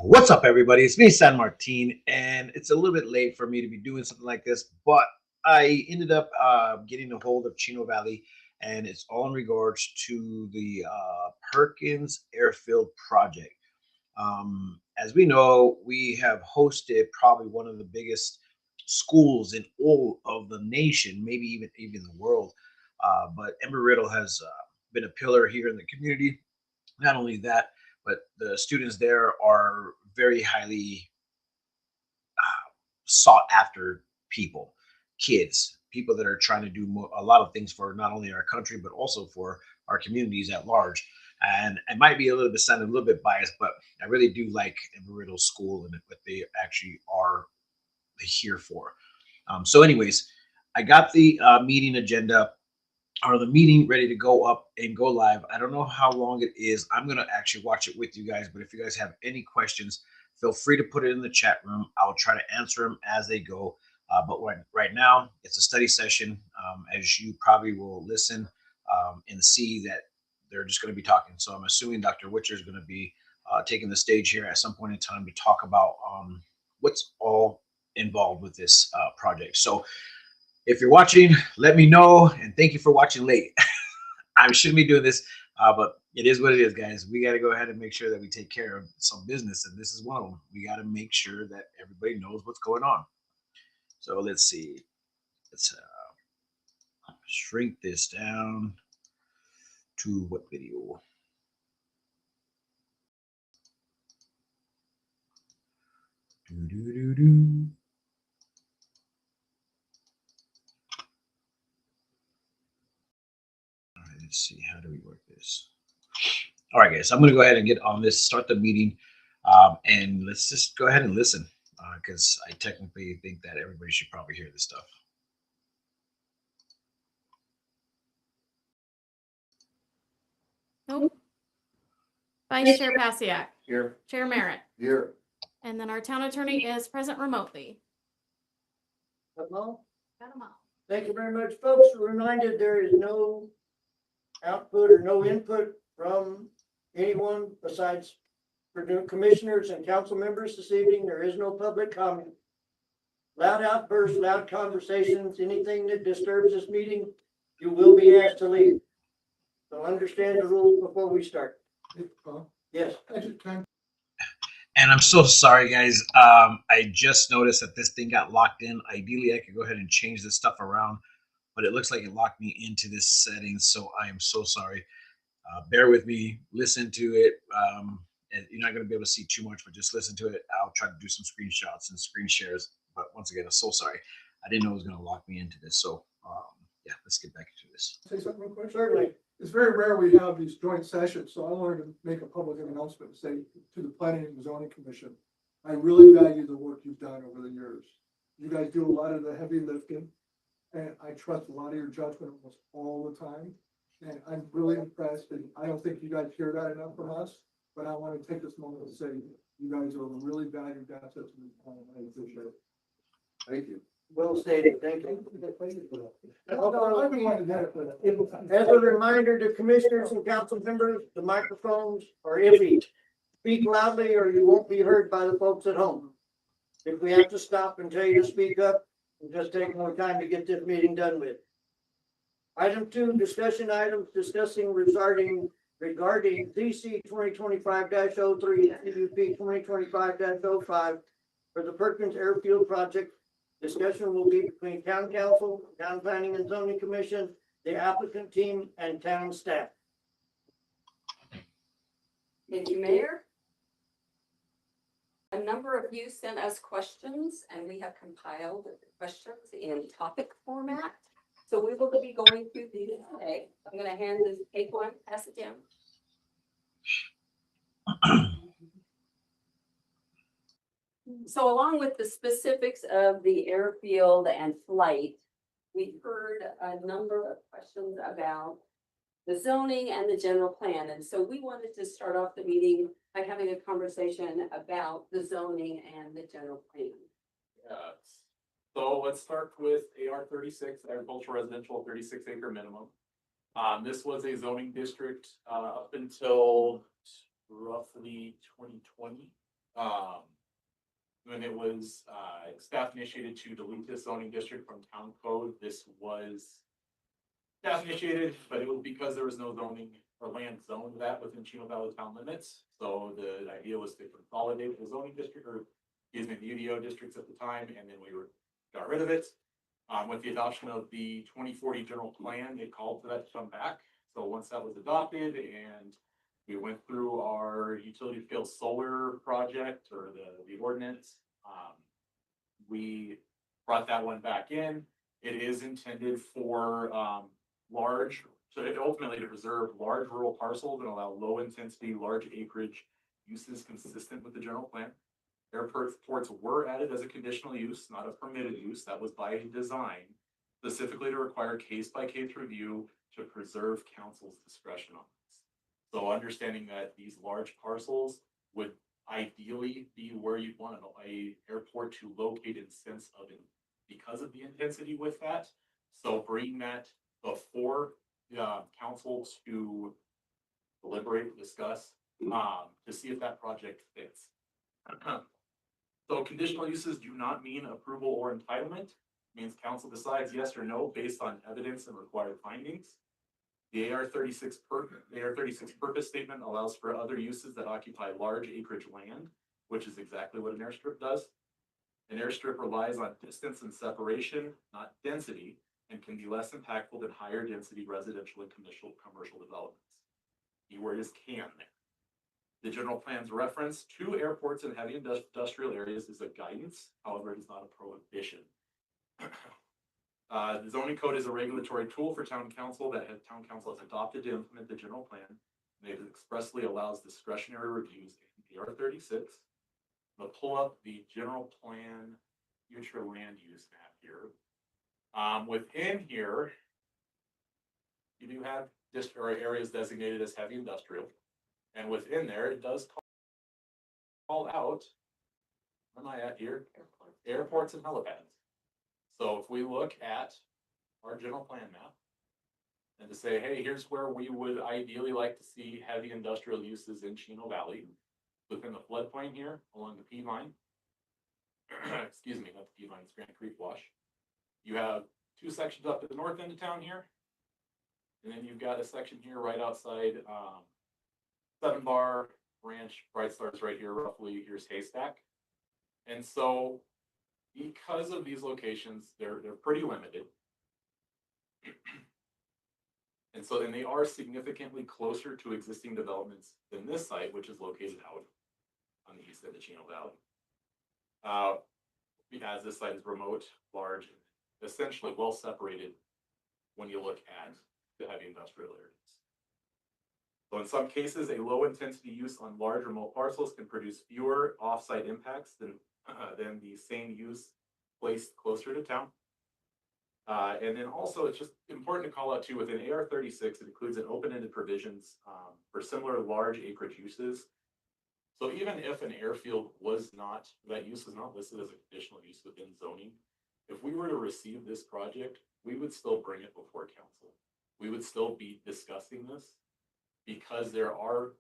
What's up, everybody? It's me, San Martin, and it's a little bit late for me to be doing something like this, but I ended up getting a hold of Chino Valley, and it's all in regards to the Perkins Airfield project. As we know, we have hosted probably one of the biggest schools in all of the nation, maybe even the world. But Embry-Riddle has been a pillar here in the community. Not only that, but the students there are very highly sought after people, kids, people that are trying to do a lot of things for not only our country but also for our communities at large. And it might be a little bit sounding a little bit biased, but I really do like Embry-Riddle School and what they actually are here for. So, anyways, I got the meeting agenda or the meeting ready to go up and go live. I don't know how long it is. I'm going to actually watch it with you guys, but if you guys have any questions, feel free to put it in the chat room. I'll try to answer them as they go. But right now, it's a study session. As you probably will listen and see that they're just going to be talking. So I'm assuming Dr. Witcher is going to be taking the stage here at some point in time to talk about what's all involved with this project. So if you're watching, let me know, and thank you for watching late. I shouldn't be doing this, but it is what it is, guys. We got to go ahead and make sure that we take care of some business, and this is one of them. We got to make sure that everybody knows what's going on. So let's see. Let's shrink this down to what video? Let's see, how do we work this? All right, guys, I'm going to go ahead and get on this, start the meeting, and let's just go ahead and listen because I technically think that everybody should probably hear this stuff. Nope. Vice Chair Pasiak. Here. Chair Merritt. Here. And then our town attorney is present remotely. Hello? Got 'em all. Thank you very much, folks. Reminded there is no output or no input from anyone besides for new commissioners and council members this evening. There is no public comment. Loud outbursts, loud conversations, anything that disturbs this meeting, you will be asked to leave. So understand the rules before we start. Yes. And I'm so sorry, guys. I just noticed that this thing got locked in. Ideally, I could go ahead and change this stuff around, but it looks like it locked me into this setting. So I am so sorry. Bear with me. Listen to it. And you're not going to be able to see too much, but just listen to it. I'll try to do some screenshots and screen shares. But once again, I'm so sorry. I didn't know it was going to lock me into this. So yeah, let's get back into this. Say something real quick? Certainly. It's very rare we have these joint sessions, so I wanted to make a public announcement and say to the Planning and Zoning Commission, I really value the work you've done over the years. You guys do a lot of the heavy lifting, and I trust a lot of your judgment almost all the time. And I'm really impressed, and I don't think you guys hear that enough from us, but I want to take this moment to say you guys are a really valued asset to the town, and I appreciate it. Thank you. Well stated. Thank you. I've been wanting that, but As a reminder to commissioners and council members, the microphones are iffy. Speak loudly or you won't be heard by the folks at home. If we have to stop and tell you to speak up, we'll just take more time to get this meeting done with. Item 2, discussion items discussing regarding DC 2025-03 CUP 2025-05 for the Perkins Airfield project. Discussion will be between town council, town planning and zoning commission, the applicant team, and town staff. Thank you, Mayor. A number of you sent us questions and we have compiled the questions in topic format. So we will be going through these today. I'm going to hand this, take one, pass it down. So along with the specifics of the airfield and flight, we heard a number of questions about the zoning and the general plan. And so we wanted to start off the meeting by having a conversation about the zoning and the general plan. Yes. So let's start with AR 36, agricultural residential 36 acre minimum. This was a zoning district up until roughly 2020. when it was, staff initiated to delete this zoning district from town code, this was staff initiated, but it was because there was no zoning or land zoned that within Chino Valley town limits. So the idea was to consolidate the zoning district, or excuse me, the UDO districts at the time, and then got rid of it. With the adoption of the 2040 general plan, it called for that to come back. So once that was adopted and we went through our utility scale solar project or the ordinance, we brought that one back in. It is intended for large, so it ultimately to preserve large rural parcels and allow low intensity, large acreage uses consistent with the general plan. Airports were added as a conditional use, not a permitted use. That was by design, specifically to require case by case review to preserve council's discretion on this. So understanding that these large parcels would ideally be where you'd want a airport to locate in sense of it because of the intensity with that. So bringing that before council to deliberate, discuss, to see if that project fits. So conditional uses do not mean approval or entitlement. It means council decides yes or no based on evidence and required findings. The AR-36 purpose statement allows for other uses that occupy large acreage land, which is exactly what an airstrip does. An airstrip relies on distance and separation, not density, and can be less impactful than higher density residential and commercial developments. Keyword is can there. The general plan's reference to airports and heavy industrial areas is a guidance, however, it is not a prohibition. The zoning code is a regulatory tool for town council that town council has adopted to implement the general plan. And it expressly allows discretionary reviews in the AR-36. I'll pull up the general plan future land use map here. Within here, you do have areas designated as heavy industrial. And within there, it does call out, where am I at here? Airports and helipads. So if we look at our general plan map and to say, hey, here's where we would ideally like to see heavy industrial uses in Chino Valley within the floodplain here along the Peavine. Excuse me, not the Peavine, it's Grand Creek Wash. You have two sections up at the north end of town here. And then you've got a section here right outside 7 Bar Ranch, Bright Stars right here, roughly here's Haystack. And so because of these locations, they're pretty limited. And so then they are significantly closer to existing developments than this site, which is located out on the east end of Chino Valley. Because this site is remote, large, and essentially well separated when you look at the heavy industrial areas. So in some cases, a low intensity use on large remote parcels can produce fewer offsite impacts than the same use placed closer to town. And then also it's just important to call out too, within AR-36, it includes an open-ended provisions for similar large acreage uses. So even if an airfield that use was not listed as a conditional use within zoning, if we were to receive this project, we would still bring it before council. We would still be discussing this because there are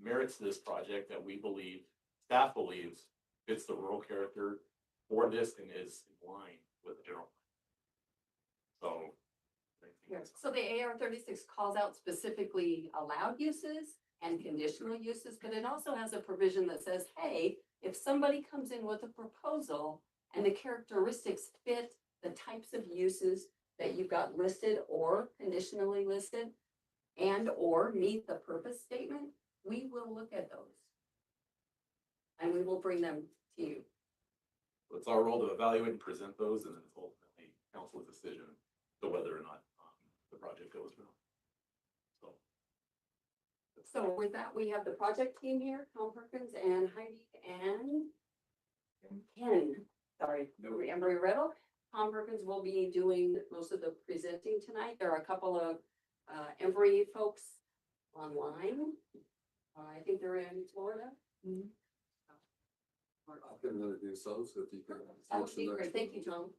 merits to this project that we believe, staff believes, fits the rural character for this and is in line with the general plan. So the AR-36 calls out specifically allowed uses and conditional uses, but it also has a provision that says, hey, if somebody comes in with a proposal and the characteristics fit the types of uses that you've got listed or conditionally listed and or meet the purpose statement, we will look at those. And we will bring them to you. So it's our role to evaluate and present those, and then it's ultimately council's decision to whether or not the project goes or not. So with that, we have the project team here, Tom Perkins and Heidi and Ken. Sorry, Emery Riddle. Tom Perkins will be doing most of the presenting tonight. There are a couple of Embry folks online. I think they're in Florida. I can introduce those if you can. That would be great. Thank you, Tom.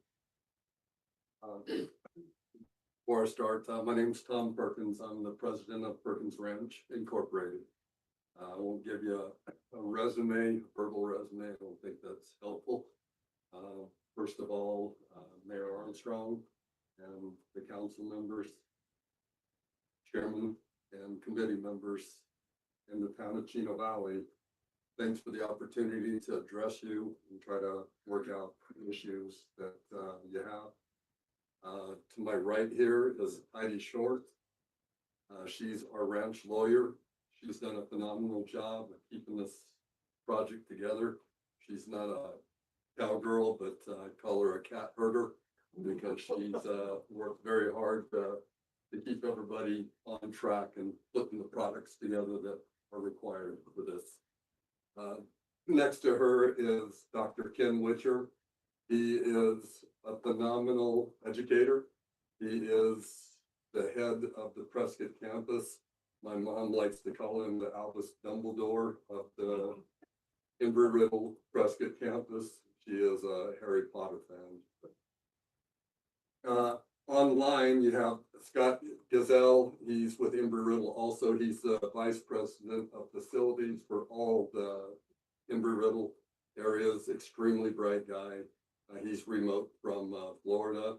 Before I start, my name's Tom Perkins. I'm the president of Perkins Ranch Incorporated. I won't give you a resume, a verbal resume. I don't think that's helpful. First of all, Mayor Armstrong and the council members, chairman and committee members in the town of Chino Valley, thanks for the opportunity to address you and try to work out issues that you have. To my right here is Heidi Short. She's our ranch lawyer. She's done a phenomenal job of keeping this project together. She's not a cowgirl, but I call her a cat herder because she's worked very hard to keep everybody on track and putting the products together that are required for this. Next to her is Dr. Ken Witcher. He is a phenomenal educator. He is the head of the Prescott campus. My mom likes to call him the Albus Dumbledore of the Embry-Riddle Prescott campus. She is a Harry Potter fan. Online, you have Scott Gazelle. He's with Embry-Riddle also. He's the vice president of facilities for all the Embry-Riddle areas. Extremely bright guy. He's remote from Florida.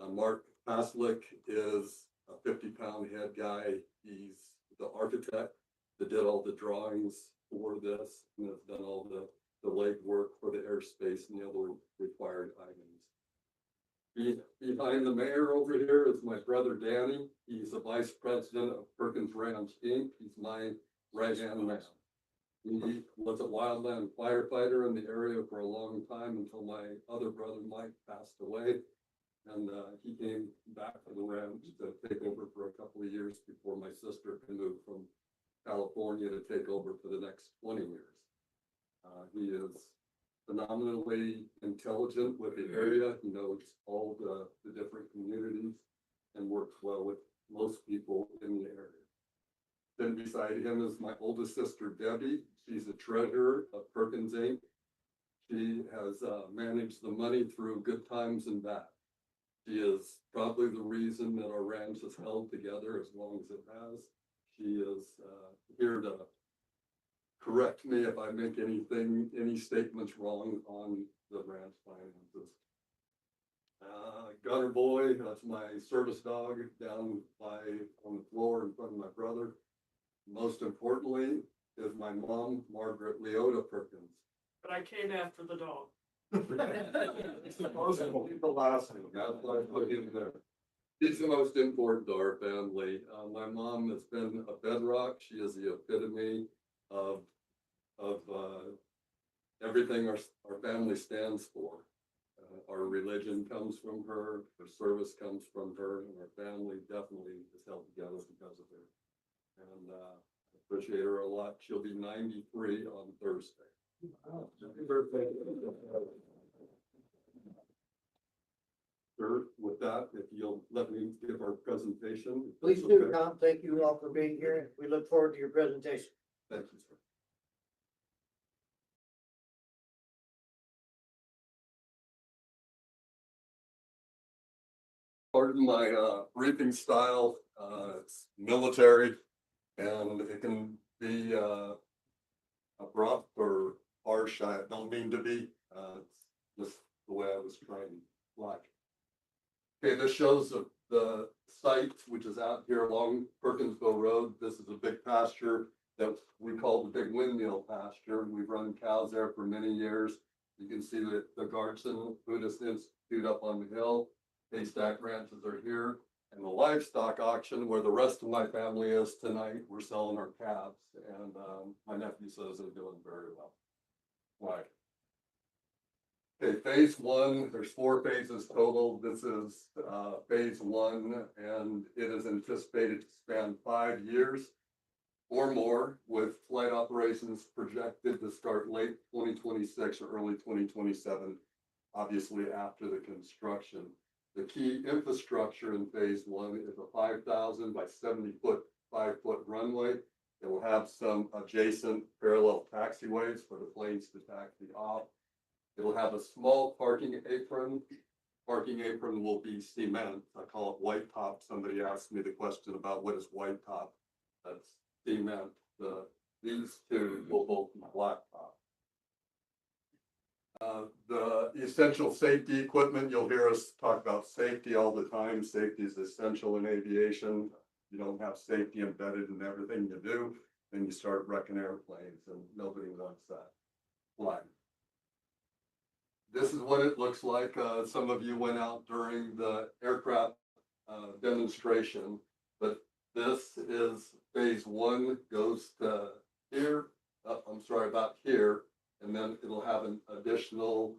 Mark Paslick is a 50-pound head guy. He's the architect that did all the drawings for this and has done all the legwork for the airspace and the other required items. Behind the mayor over here is my brother Danny. He's the vice president of Perkins Ranch Inc. He's my right-hand man. He was a wildland firefighter in the area for a long time until my other brother Mike passed away. And he came back to the ranch to take over for a couple of years before my sister can move from California to take over for the next 20 years. He is phenomenally intelligent with the area. He knows all the different communities and works well with most people in the area. Then beside him is my oldest sister, Debbie. She's the treasurer of Perkins Inc. She has managed the money through good times and bad. She is probably the reason that our ranch has held together as long as it has. She is here to correct me if I make any statements wrong on the ranch finances. Gunner Boy, that's my service dog down on the floor in front of my brother. Most importantly is my mom, Margaret Leota Perkins. But I came after the dog. It's the last one, that's why I put him there. He's the most important to our family. My mom has been a bedrock. She is the epitome of everything our family stands for. Our religion comes from her, her service comes from her, and our family definitely is held together because of her. And I appreciate her a lot. She'll be 93 on Thursday. Happy birthday. Sir, with that, if you'll let me give our presentation. if Please that's do, okay. Tom. Thank you all for being here. We look forward to your presentation. Thank you, sir. Pardon my briefing style, it's military and it can be abrupt or harsh. I don't mean to be, it's just the way I was trained. Like, okay, this shows the site, which is out here along Perkinsville Road. This is a big pasture that we call the Big Windmill Pasture. We've run cows there for many years. You can see that the Garson Buddhist Institute up on the hill. Haystack ranches are here. And the livestock auction where the rest of my family is tonight, we're selling our calves. And my nephew says they're doing very well. Right. Okay, phase one, there's 4 phases total. This is phase one, and it is anticipated to span 5 years or more, with flight operations projected to start late 2026 or early 2027, obviously after the construction. The key infrastructure in phase one is a 5,000 by 70-foot, 5-foot runway. It will have some adjacent parallel taxiways for the planes to taxi off. It'll have a small parking apron. Parking apron will be cement. I call it white top. Somebody asked me the question about what is white top. That's cement. The These two will both be blacktop. The essential safety equipment, you'll hear us talk about safety all the time. Safety is essential in aviation. You don't have safety embedded in everything you do, then you start wrecking airplanes, and nobody wants that. Flying. This is what it looks like. Some of you went out during the aircraft demonstration, but this is phase one, goes to here, I'm sorry, about here, and then it'll have an additional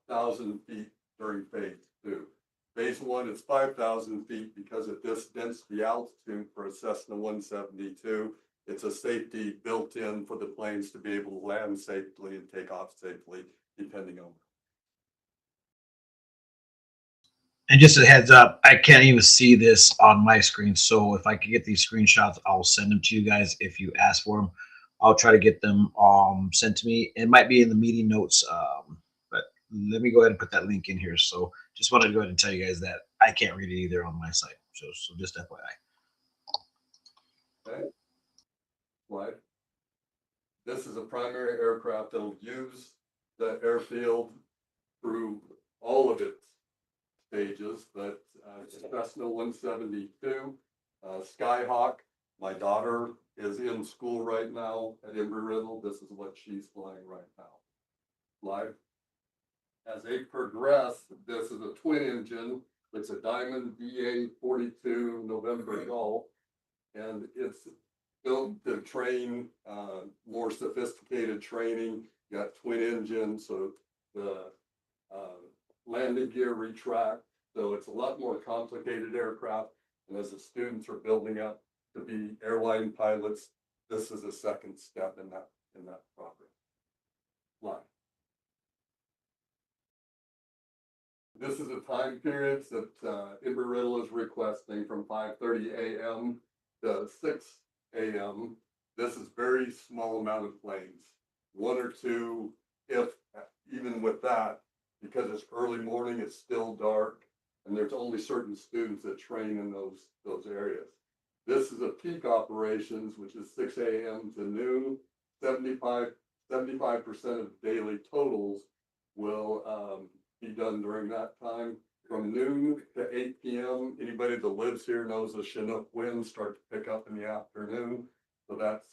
1,000 feet during phase two. Phase one is 5,000 feet because at this density altitude for a Cessna 172, it's a safety built in for the planes to be able to land safely and take off safely, depending on. And just a heads up, I can't even see this on my screen. So if I could get these screenshots, I'll send them to you guys if you ask for them. I'll try to get them sent to me. It might be in the meeting notes, but let me go ahead and put that link in here. So just wanted to go ahead and tell you guys that I can't read it either on my site. So just FYI. Okay. Slide. This is a primary aircraft that will use the airfield through all of its stages, but Cessna 172, Skyhawk. My daughter is in school right now at Embry-Riddle. This is what she's flying right now. Live. As they progress, this is a twin engine. It's a Diamond VA-42 November Golf, and it's built to train more sophisticated training. You got twin engines, so the landing gear retract. So it's a lot more complicated aircraft. And as the students are building up to be airline pilots, this is a second step in that progress. Line. This is a time period that Embry-Riddle is requesting from 5:30 a.m. to 6 a.m. This is very small amount of planes, one or two, if even with that, because it's early morning, it's still dark, and there's only certain students that train in those areas. This is a peak operations, which is 6 a.m. to noon. 75% of daily totals will be done during that time. From noon to 8 p.m., anybody that lives here knows the Chinook winds start to pick up in the afternoon. So that's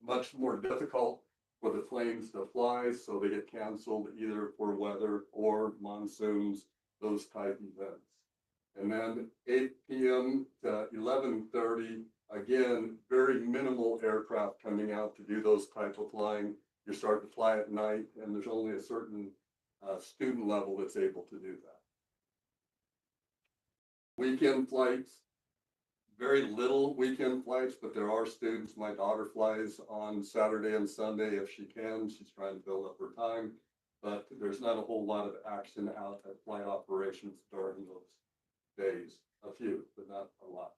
much more difficult for the planes to fly. So they get canceled either for weather or monsoons, those type events. And then 8 p.m. to 11:30, again, very minimal aircraft coming out to do those type of flying. You start to fly at night, and there's only a certain student level that's able to do that. Weekend flights, very little weekend flights, but there are students. My daughter flies on Saturday and Sunday if she can. She's trying to build up her time, but there's not a whole lot of action out at flight operations during those days. A few, but not a lot.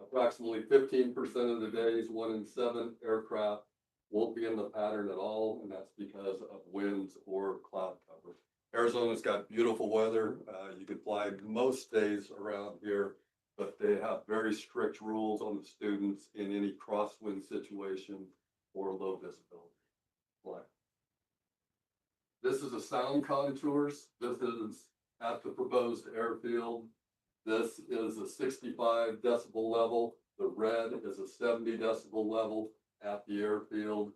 Approximately 15% of the days, 1 in 7 aircraft won't be in the pattern at all, and that's because of winds or cloud cover. Arizona's got beautiful weather. You can fly most days around here, but they have very strict rules on the students in any crosswind situation or low visibility flight. This is a sound contours. This is at the proposed airfield. This is a 65 decibel level. The red is a 70 decibel level at the airfield.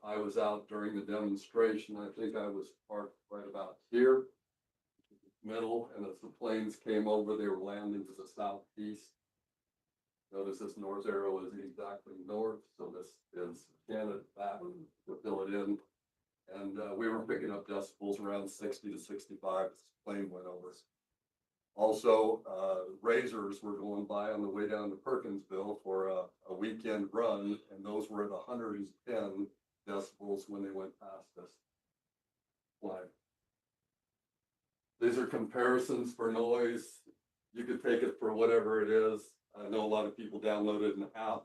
I was out during the demonstration. I think I was parked right about here, middle, and as the planes came over, they were landing to the southeast. Notice this north arrow is exactly north, so this is Canada back to fill it in. And we were picking up decibels around 60 to 65 as the plane went over. Also, razors were going by on the way down to Perkinsville for a weekend run, and those were at 110 decibels when they went past us. Flight. These are comparisons for noise. You could take it for whatever it is. I know a lot of people downloaded an app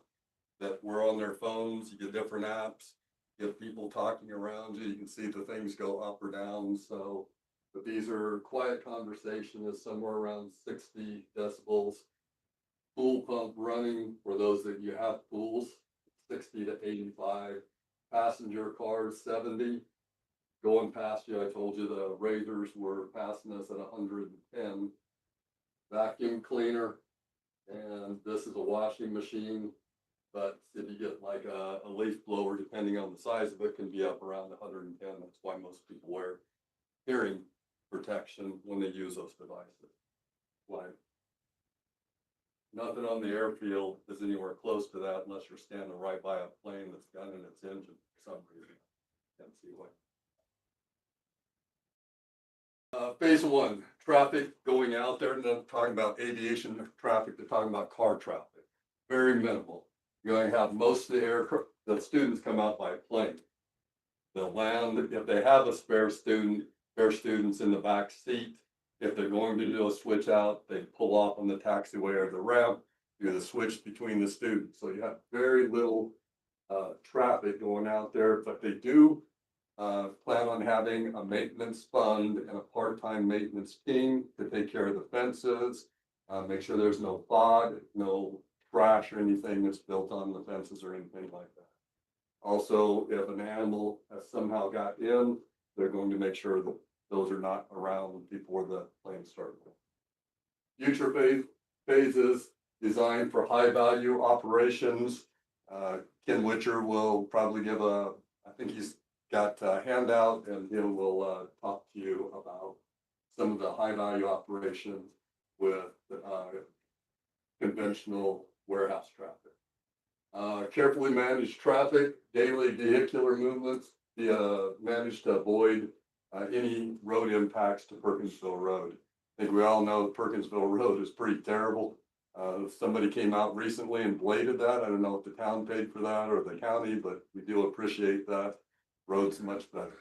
that were on their phones. You get different apps, you get people talking around you. You can see the things go up or down. So, but these are quiet conversation is somewhere around 60 decibels. Pool pump running for those that you have pools. 60 to 85, passenger cars 70. Going past you, I told you the Raiders were passing us at 110. Vacuum cleaner, and this is a washing machine. But if you get like a leaf blower, depending on the size of it, can be up around 110. That's why most people wear hearing protection when they use those devices. Why? Nothing on the airfield is anywhere close to that unless you're standing right by a plane that's gunning its engine for some reason. Can't see why. Phase one, traffic going out there, and then talking about aviation traffic, they're talking about car traffic. Very minimal. You're going to have most of the students come out by plane. They'll land, if they have a spare students in the back seat. If they're going to do a switch out, they pull off on the taxiway or the ramp, do the switch between the students. So you have very little traffic going out there, but they do plan on having a maintenance fund and a part-time maintenance team to take care of the fences, make sure there's no fog, no trash or anything that's built on the fences or anything like that. Also, if an animal has somehow got in, they're going to make sure that those are not around before the plane starts. Future phases designed for high value operations. Ken Witcher will probably give I think he's got a handout, and he will talk to you about some of the high value operations with conventional warehouse traffic. Carefully managed traffic, daily vehicular movements, managed to avoid any road impacts to Perkinsville Road. I think we all know Perkinsville Road is pretty terrible. Somebody came out recently and bladed that. I don't know if the town paid for that or the county, but we do appreciate that. Road's much better.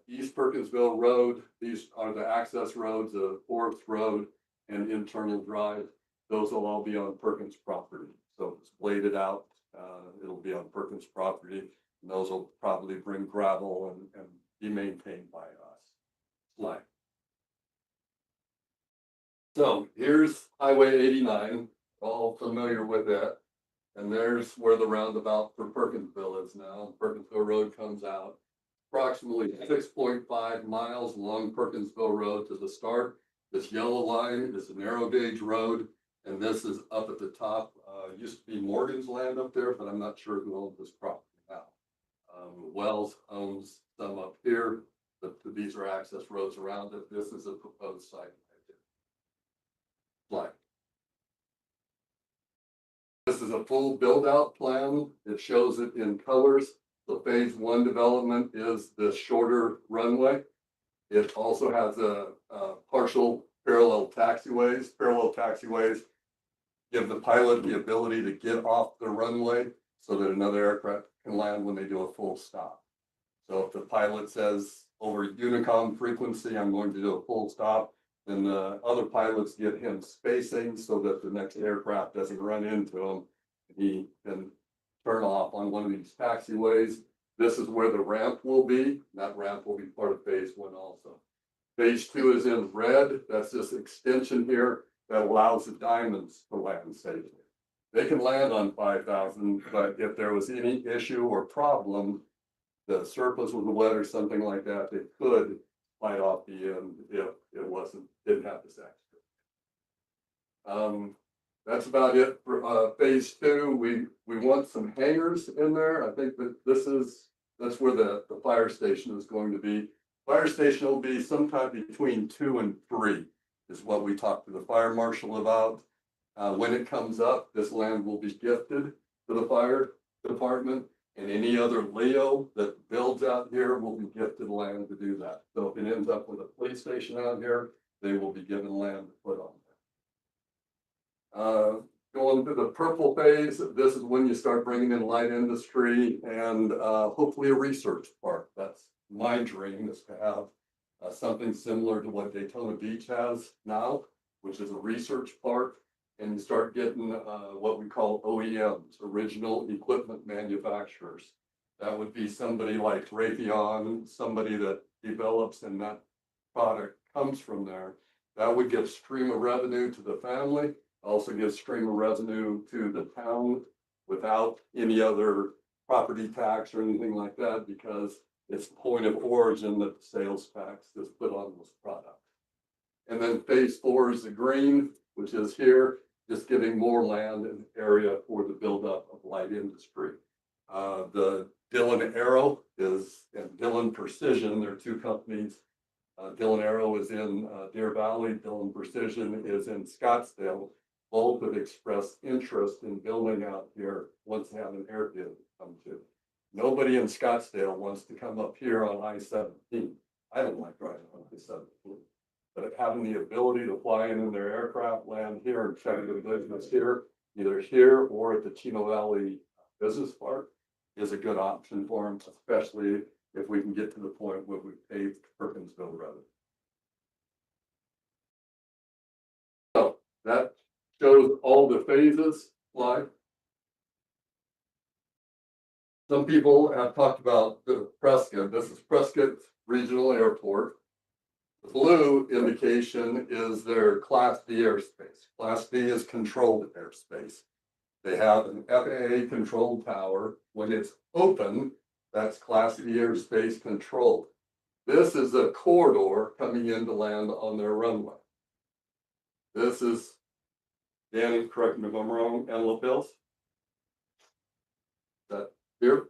East Perkinsville Road, these are the access roads, the Forbes Road and Internal Drive. Those will all be on Perkins property. So it's bladed out. It'll be on Perkins property. And those will probably bring gravel and be maintained by us. Slide. So here's Highway 89, all familiar with that. And there's where the roundabout for Perkinsville is now. Perkinsville Road comes out. Approximately 6.5 miles along Perkinsville Road to the start. This yellow line is a narrow gauge road, and this is up at the top. Used to be Morgan's land up there, but I'm not sure who owns this property now. Wells owns some up here, but these are access roads around it. This is a proposed site. Slide. This is a full build out plan. It shows it in colors. The phase one development is the shorter runway. It also has a partial parallel taxiways. Parallel taxiways give the pilot the ability to get off the runway so that another aircraft can land when they do a full stop. So if the pilot says over Unicom frequency, I'm going to do a full stop, then the other pilots get him spacing so that the next aircraft doesn't run into him. He can turn off on one of these taxiways. This is where the ramp will be. That ramp will be part of phase one also. Phase two is in red. That's this extension here that allows the diamonds to land safely. They can land on 5,000, but if there was any issue or problem, the surface was wet or something like that, they could slide off the end if it didn't have this extra. That's about it for phase two. We want some hangars in there. I think that that's where the fire station is going to be. Fire station will be sometime between 2 and 3 is what we talked to the fire marshal about. When it comes up, this land will be gifted to the fire department, and any other LEO that builds out here will be gifted land to do that. So if it ends up with a police station out here, they will be given land to put on there. Going to the purple phase, this is when you start bringing in light industry and hopefully a research park. That's my dream, is to have something similar to what Daytona Beach has now, which is a research park. And you start getting what we call OEMs, original equipment manufacturers. That would be somebody like Raytheon, somebody that develops and that product comes from there. That would give stream of revenue to the family, also give stream of revenue to the town without any other property tax or anything like that, because it's point of origin that the sales tax is put on those products. And then phase 4 is the green, which is here, just giving more land and area for the buildup of light industry. The Dillon Aero is, and Dillon Precision, they're two companies. Dillon Aero is in Deer Valley, Dillon Precision is in Scottsdale. Both have expressed interest in building out here once they have an airfield to come to. Nobody in Scottsdale wants to come up here on I-17. I don't like driving on I-17. But having the ability to fly in their aircraft, land here and check the business here, either here or at the Chino Valley Business Park, is a good option for them, especially if we can get to the point where we pave Perkinsville Road. So that shows all the phases slide. Some people have talked about the Prescott. This is Prescott Regional Airport. The blue indication is their Class D airspace. Class D is controlled airspace. They have an FAA controlled tower. When it's open, that's Class D airspace controlled. This is a corridor coming in to land on their runway. This is, Danny, correct me if I'm wrong, Antelope Hills? That here?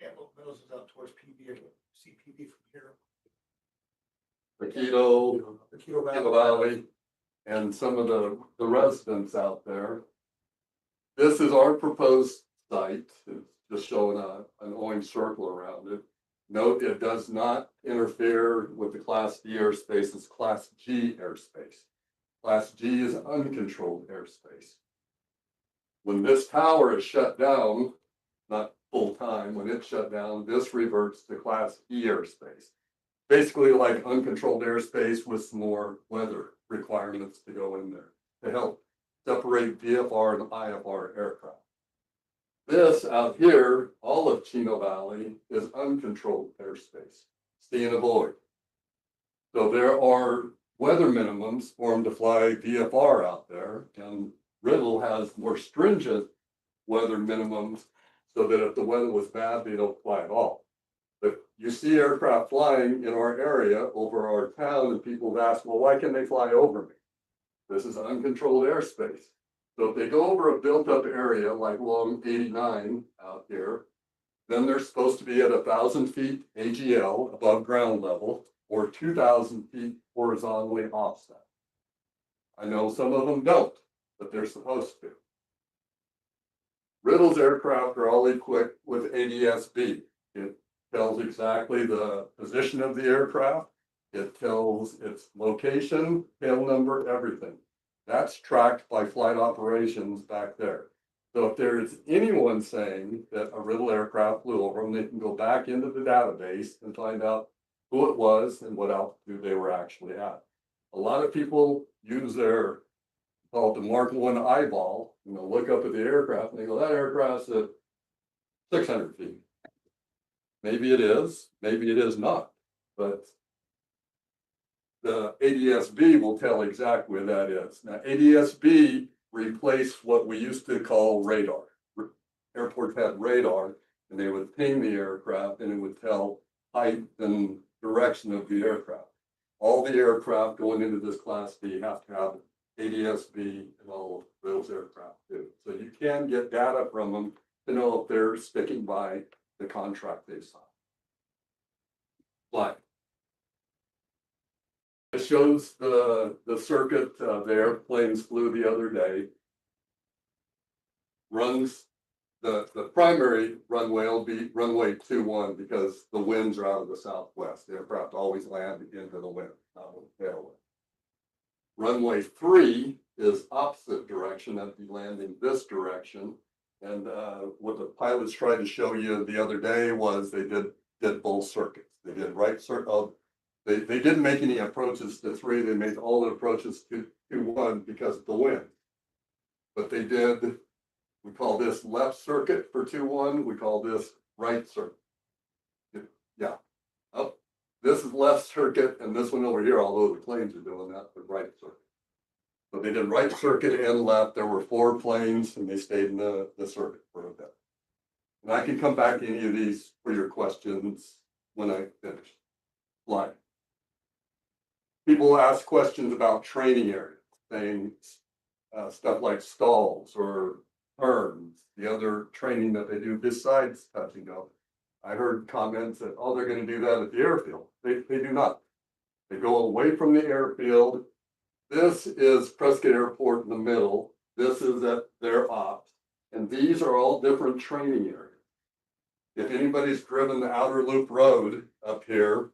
Antelope Mills is out towards PB, see PB from here. The Quito Quito Valley, and some of the residents out there. This is our proposed site. It's just showing an orange circle around it. Note it does not interfere with the Class D airspace. It's Class G airspace. Class G is uncontrolled airspace. When this tower is shut down, not full time, when it's shut down, this reverts to Class E airspace. Basically like uncontrolled airspace with some more weather requirements to go in there to help separate VFR and IFR aircraft. This out here, all of Chino Valley, is uncontrolled airspace, see and avoid. So there are weather minimums for them to fly VFR out there, and Riddle has more stringent weather minimums so that if the weather was bad, they don't fly at all. But you see aircraft flying in our area over our town, and people have asked, well, why can they fly over me? This is uncontrolled airspace. So if they go over a built-up area like along 89 out here, then they're supposed to be at 1,000 feet AGL above ground level or 2,000 feet horizontally offset. I know some of them don't, but they're supposed to. Riddle's aircraft are all equipped with ADS-B. It tells exactly the position of the aircraft. It tells its location, tail number, everything. That's tracked by flight operations back there. So if there is anyone saying that a Riddle aircraft flew over them, they can go back into the database and find out who it was and what altitude they were actually at. A lot of people use their, called the Mark 1 eyeball, look up at the aircraft and they go, that aircraft's at 600 feet. Maybe it is, maybe it is not, but the ADS-B will tell exactly where that is. Now, ADS-B replaced what we used to call radar. Airports had radar, and they would ping the aircraft, and it would tell height and direction of the aircraft. All the aircraft going into this Class D have to have ADS-B and all of those aircraft too. So you can get data from them to know if they're sticking by the contract they signed. Slide. It shows the circuit the airplanes flew the other day. Runs, the primary runway will be runway 21 because the winds are out of the southwest. The aircraft always land into the wind, not with the tailwind. Runway 3 is opposite direction, that'd be landing this direction. And what the pilots tried to show you the other day was they did both circuits. They did right circle. They didn't make any approaches to 3. They made all the approaches to 1 because of the wind. But they did, we call this left circuit for 2-1. We call this right circuit. Yeah. Oh, this is left circuit, and this one over here, although the planes are doing that, the right circuit. So they did right circuit and left. There were 4 planes and they stayed in the circuit for a bit. And I can come back to any of these for your questions when I finish flying. People ask questions about training areas, saying stuff like stalls or turns, the other training that they do besides touching up. I heard comments that, oh, they're going to do that at the airfield. They do not. They go away from the airfield. This is Prescott Airport in the middle. This is at their ops. And these are all different training areas. If anybody's driven the outer loop road up here,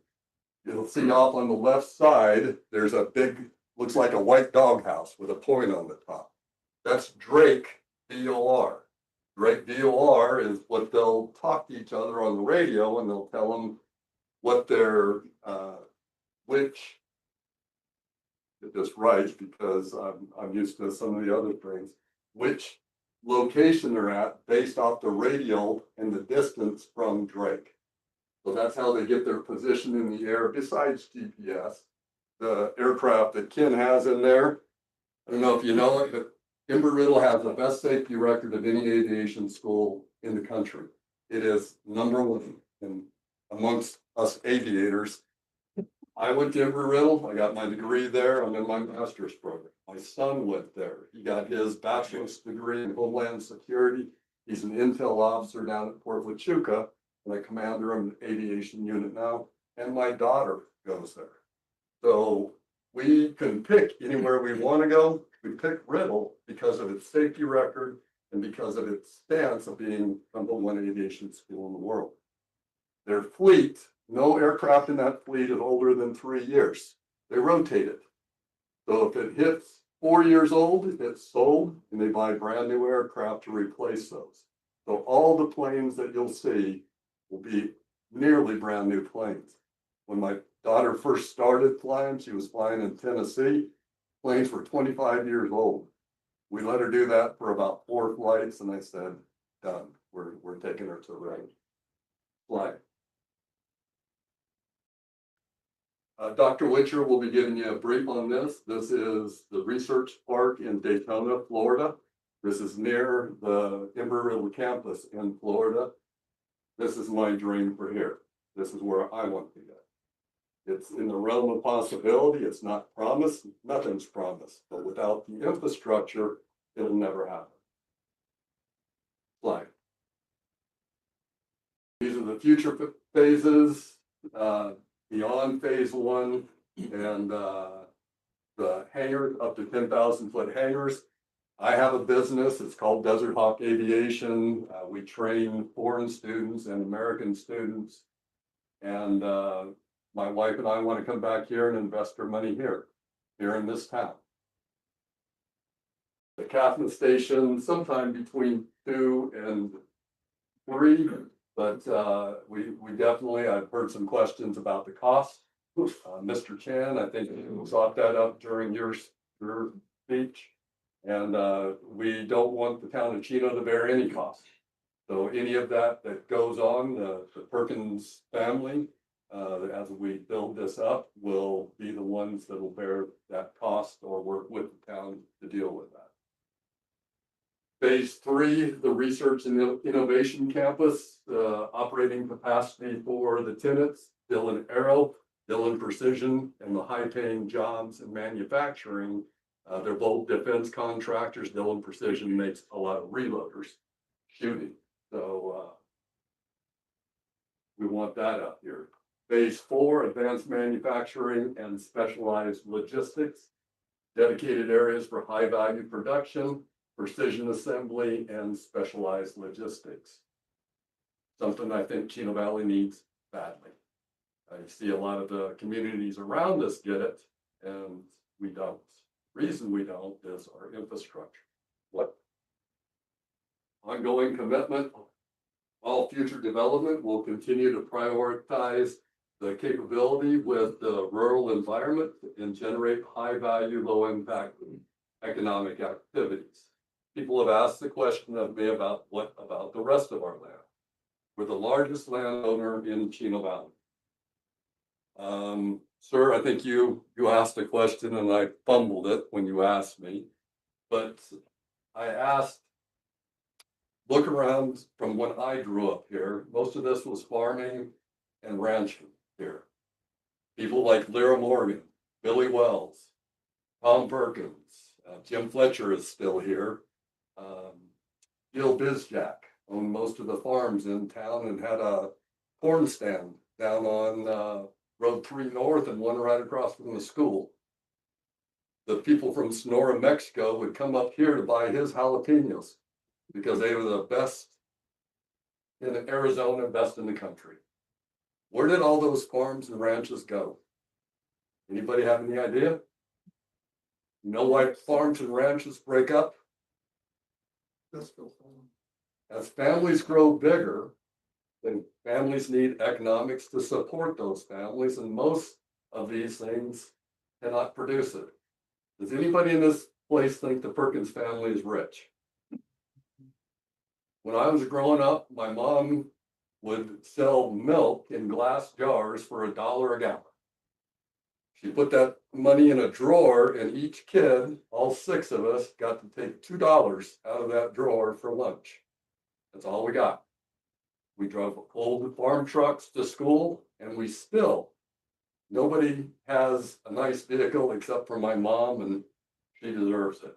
you'll see off on the left side, there's a big, looks like a white doghouse with a point on the top. That's Drake DOR. Drake DOR is what they'll talk to each other on the radio, and they'll tell them what their, which, get this right because I'm used to some of the other things, which location they're at based off the radial and the distance from Drake. So that's how they get their position in the air besides GPS. The aircraft that Ken has in there, I don't know if you know it, but Embry-Riddle has the best safety record of any aviation school in the country. It is #1 and amongst us aviators. I went to Embry-Riddle. I got my degree there. I'm in my master's program. My son went there. He got his bachelor's degree in Homeland Security. He's an intel officer down at Fort Huachuca, and I commander of an aviation unit now. And my daughter goes there. So we can pick anywhere we want to go. We pick Riddle because of its safety record and because of its stance of being #1 aviation school in the world. Their fleet, no aircraft in that fleet is older than 3 years. They rotate it. So if it hits 4 years old, it's sold and they buy brand new aircraft to replace those. So all the planes that you'll see will be nearly brand new planes. When my daughter first started flying, she was flying in Tennessee. Planes were 25 years old. We let her do that for about 4 flights, and I said, done. We're taking her to the range. Fly. Dr. Witcher will be giving you a brief on this. This is the research park in Daytona, Florida. This is near the Embry-Riddle campus in Florida. This is my dream for here. This is where I want to get. It's in the realm of possibility. It's not promised. Nothing's promised. But without the infrastructure, it'll never happen. Slide. These are the future phases beyond phase 1 and the hangars up to 10,000 foot hangars. I have a business. It's called Desert Hawk Aviation. We train foreign students and American students. And my wife and I want to come back here and invest our money here in this town. The Catherine Station, sometime between 2 and 3, but we definitely, I've heard some questions about the cost. Mr. Chan, I think you brought that up during your speech. And we don't want the town of Chino to bear any cost. So any of that goes on, the Perkins family, as we build this up, will be the ones that will bear that cost or work with the town to deal with that. Phase 3, the Research and Innovation Campus, operating capacity for the tenants, Dillon Aero, Dillon Precision, and the high-paying jobs in manufacturing. They're both defense contractors. Dillon Precision makes a lot of reloaders, shooting. So we want that up here. Phase 4, advanced manufacturing and specialized logistics, dedicated areas for high value production, precision assembly, and specialized logistics. Something I think Chino Valley needs badly. I see a lot of the communities around us get it, and we don't. Reason we don't is our infrastructure. What ongoing commitment, all future development will continue to prioritize the capability with the rural environment and generate high value, low impact economic activities. People have asked the question of me about what about the rest of our land. We're the largest landowner in Chino Valley. Sir, I think you asked a question and I fumbled it when you asked me. But I asked, look around from when I grew up here, most of this was farming and ranching here. People like Lyra Morgan, Billy Wells, Tom Perkins, Jim Fletcher is still here. Gil Bizjack owned most of the farms in town and had a corn stand down on Road 3 North and one right across from the school. The people from Sonora, Mexico would come up here to buy his jalapenos because they were the best in Arizona, best in the country. Where did all those farms and ranches go? Anybody have any idea? You know why farms and ranches break up? That's Bill Fulham. As families grow bigger, then families need economics to support those families, and most of these things cannot produce it. Does anybody in this place think the Perkins family is rich? When I was growing up, my mom would sell milk in glass jars for $1 a gallon. She put that money in a drawer, and each kid, all 6 of us, got to take $2 out of that drawer for lunch. That's all we got. We drove old farm trucks to school, and we still, nobody has a nice vehicle except for my mom, and she deserves it.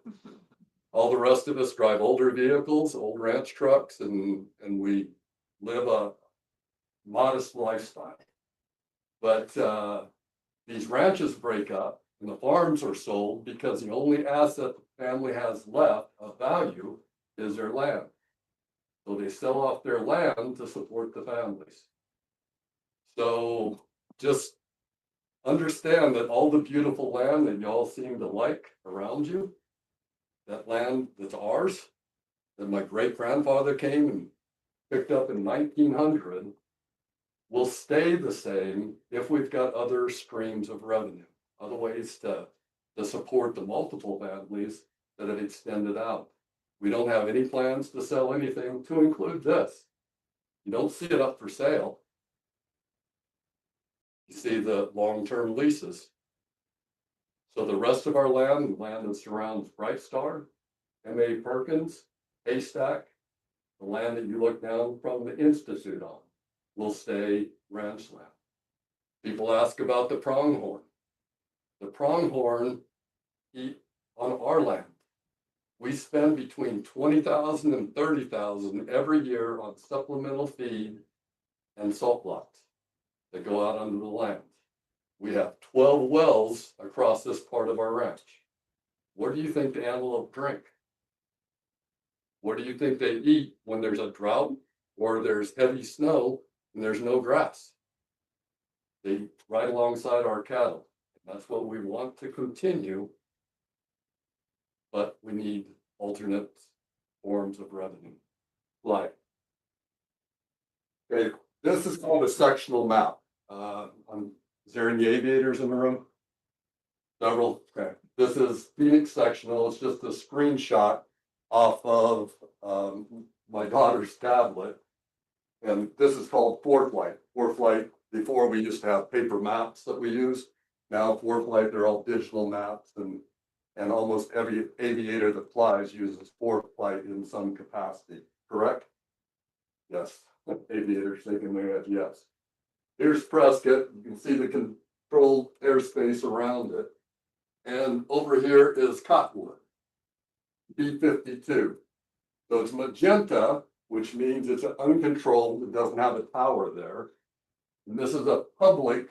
All the rest of us drive older vehicles, old ranch trucks, and we live a modest lifestyle. But these ranches break up and the farms are sold because the only asset the family has left of value is their land. So they sell off their land to support the families. So just understand that all the beautiful land that y'all seem to like around you, that land that's ours, that my great grandfather came and picked up in 1900, will stay the same if we've got other streams of revenue, other ways to support the multiple families that have extended out. We don't have any plans to sell anything to include this. You don't see it up for sale. You see the long-term leases. So the rest of our land that surrounds Bright Star, M.A. Perkins, Haystack, the land that you look down from the Institute on, will stay ranch land. People ask about the pronghorn. The pronghorn eat on our land. We spend between $20,000 and $30,000 every year on supplemental feed and salt blocks that go out under the land. We have 12 wells across this part of our ranch. What do you think the antelope drink? What do you think they eat when there's a drought or there's heavy snow and there's no grass? They eat right alongside our cattle. And that's what we want to continue. But we need alternate forms of revenue. Like, okay, this is called a sectional map. Is there any aviators in the room? Several. Okay. This is Phoenix sectional. It's just a screenshot off of my daughter's tablet. And this is called ForeFlight. ForeFlight, before we used to have paper maps that we used. Now ForeFlight, they're all digital maps, and almost every aviator that flies uses ForeFlight in some capacity, correct? Yes, aviators shaking their head, yes. Here's Prescott. You can see the controlled airspace around it. And over here is Cottonwood, B-52. So it's magenta, which means it's uncontrolled. It doesn't have a tower there. And this is a public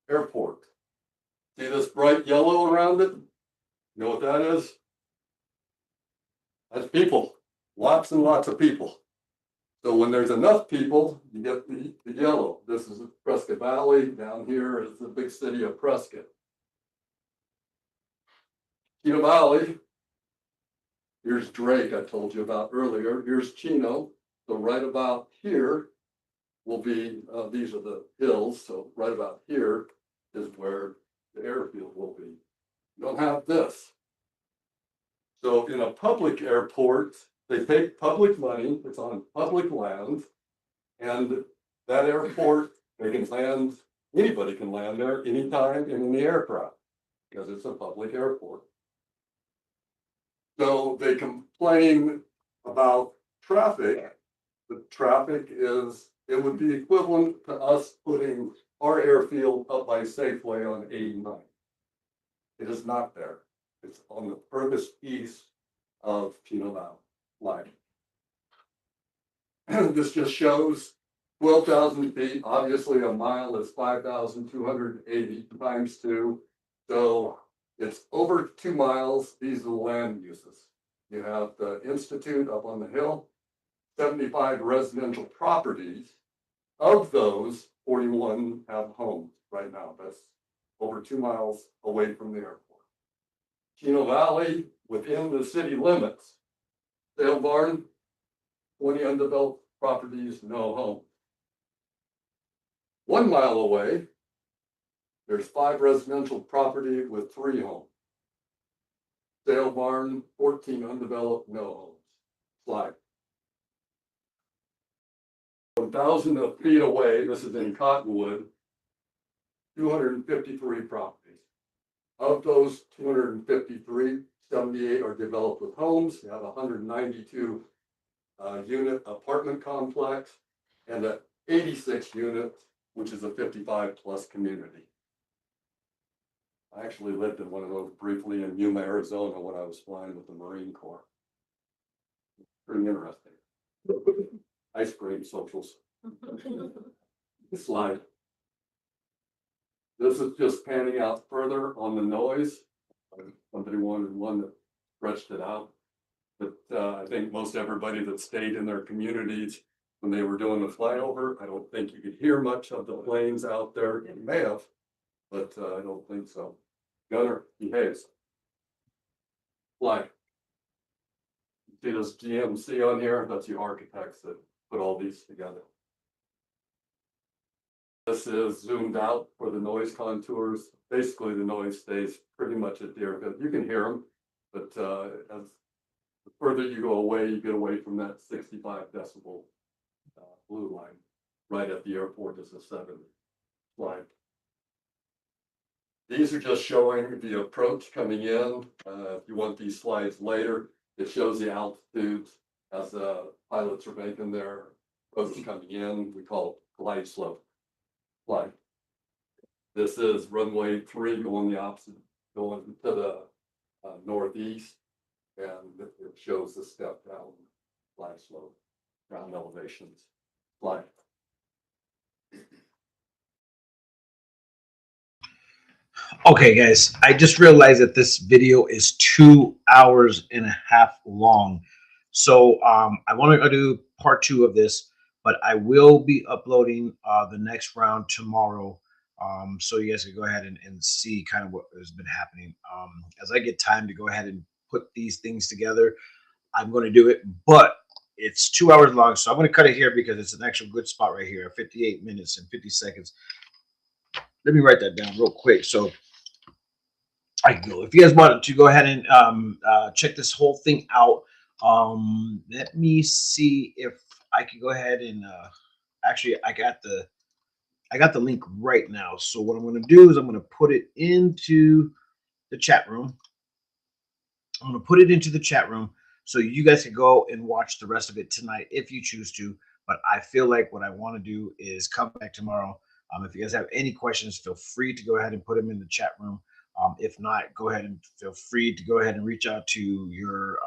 airport. See this bright yellow around it? You know what that is? That's people. Lots and lots of people. So when there's enough people, you get the yellow. This is Prescott Valley. Down here is the big city of Prescott. Chino Valley. Here's Drake, I told you about earlier. Here's Chino. So right about here will be, these are the hills. So right about here is where the airfield will be. You don't have this. So in a public airport, they take public money, it's on public land, and that airport, they can land Anybody can land there anytime and in the aircraft, because it's a public airport. So they complain about traffic. The traffic is, it would be equivalent to us putting our airfield up by Safeway on 89. It is not there. It's on the furthest east of Chino Valley. This just shows 12,000 feet. Obviously, a mile is 5,280 times 2. So it's over 2 miles. These are the land uses. You have the Institute up on the hill, 75 residential properties. Of those, 41 have homes right now. That's over 2 miles away from the airport. Chino Valley, within the city limits, Sale Barn, 20 undeveloped properties, no home. 1 mile away, there's 5 residential property with 3 homes. Sale Barn, 14 undeveloped, no homes. Slide. 1,000 feet away, this is in Cottonwood, 253 properties. Of those 253, 78 are developed with homes. You have 192 unit apartment complex and an 86 unit, which is a 55 plus community. I actually lived in one of those briefly in Yuma, Arizona when I was flying with the Marine Corps. Pretty interesting. Ice cream socials. Slide. This is just panning out further on the noise. Somebody wanted one that stretched it out. But I think most everybody that stayed in their communities when they were doing the flyover, I don't think you could hear much of the planes out there. You may have, but I don't think so. Gunner behaves. Fly. See this GMC on here? That's the architects that put all these together. This is zoomed out for the noise contours. Basically, the noise stays pretty much at the airfield. You can hear them, but as the further you go away, you get away from that 65 decibel blue line. Right at the airport is a 7 slide. These are just showing the approach coming in. If you want these slides later, it shows the altitudes as the pilots are making their approach coming in. We call it glide slope. Slide. This is runway 3 going the opposite, going to the northeast, and it shows the step down glide slope, ground elevations. Slide. Okay, guys, I just realized that this video is 2.5 hours long. So I want to do part 2 of this, but I will be uploading the next round tomorrow. So you guys can go ahead and see kind of what has been happening. As I get time to go ahead and put these things together, I'm going to do it, but it's 2 hours long. So I'm going to cut it here because it's an actual good spot right here, 58 minutes and 50 seconds. Let me write that down real quick. So I can go. If you guys want to go ahead and check this whole thing out, let me see if I can go ahead and actually I got the link right now. So what I'm going to do is I'm going to put it into the chat room. I'm going to put it into the chat room so you guys can go and watch the rest of it tonight if you choose to. But I feel like what I want to do is come back tomorrow. If you guys have any questions, feel free to go ahead and put them in the chat room. If not, go ahead and feel free to go ahead and reach out to your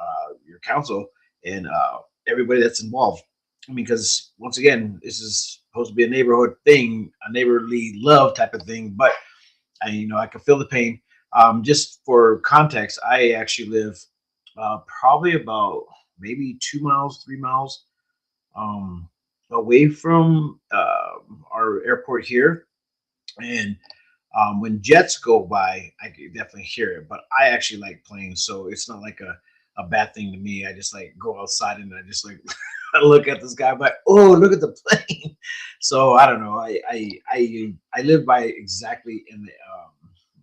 council and everybody that's involved. I mean, because once again, this is supposed to be a neighborhood thing, a neighborly love type of thing. But I can feel the pain. Just for context, I actually live probably about maybe 2 miles, 3 miles away from our airport here, and when jets go by, I can definitely hear it. But I actually like planes, so it's not like a bad thing to me. I just like go outside and I just like look at the sky. I'm like, oh, look at the plane. So I don't know. I live by exactly in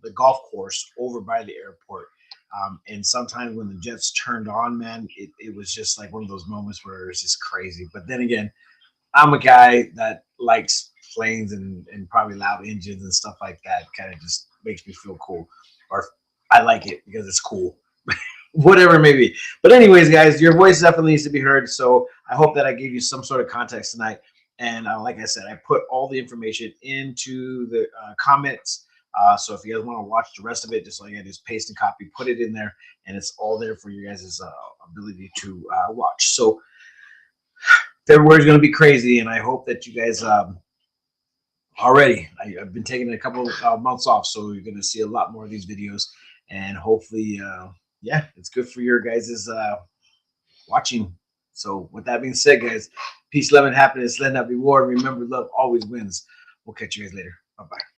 the golf course over by the airport. And sometimes when the jets turned on, man, it was just like one of those moments where it's just crazy. But then again, I'm a guy that likes planes and probably loud engines and stuff like that kind of just makes me feel cool, or I like it because it's cool. Whatever it may be. But anyways, guys, your voice definitely needs to be heard. So I hope that I gave you some sort of context tonight. And like I said, I put all the information into the comments. So if you guys want to watch the rest of it, just like I just paste and copy, put it in there, and it's all there for you guys' ability to watch. So February is going to be crazy, and I hope that you guys already. I've been taking a couple months off, so you're going to see a lot more of these videos, and hopefully, yeah, it's good for your guys' watching. So with that being said, guys, peace, love, and happiness. Let not be war. Remember, love always wins. We'll catch you guys later. Bye-bye.